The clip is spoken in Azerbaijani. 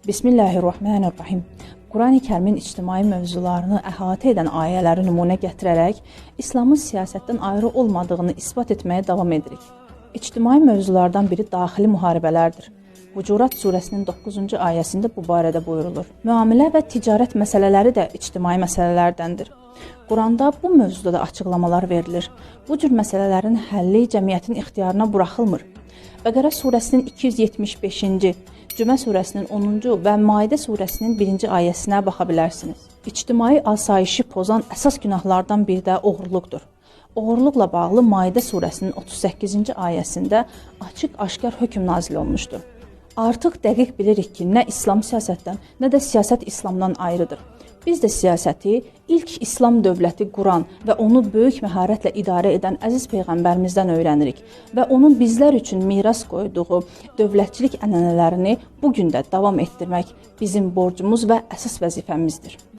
Bismillahirrahmanirrahim. Qurani Kərimin ictimai mövzularını əhatə edən ayələri nümunə gətirərək İslamın siyasətdən ayrı olmadığını isbat etməyə davam edirik. İctimai mövzulardan biri daxili müharibələrdir. Hucurat surəsinin 9-cu ayəsində bu barədə buyurulur. Müamilə və ticarət məsələləri də ictimai məsələlərdəndir. Quranda bu mövzuda da açıqlamalar verilir. Bu cür məsələlərin həlli cəmiyyətin ixtiyarına buraxılmır. Bəqərə surəsinin 275-ci, Cümə surəsinin 10-cu və Maidə surəsinin 1-ci ayəsinə baxa bilərsiniz. İctimai asayişi pozan əsas günahlardan biri də oğurluqdur. Oğurluqla bağlı Maidə surəsinin 38-ci ayəsində açıq-aşkar hökm nazil olmuşdur. Artıq dəqiq bilirik ki, nə İslam siyasətdən, nə də siyasət İslamdan ayrıdır. Biz də siyasəti ilk İslam dövləti quran və onu böyük məharətlə idarə edən əziz Peyğəmbərimizdən öyrənirik və onun bizlər üçün miras qoyduğu dövlətçilik ənənələrini bugün də davam etdirmək bizim borcumuz və əsas vəzifəmizdir.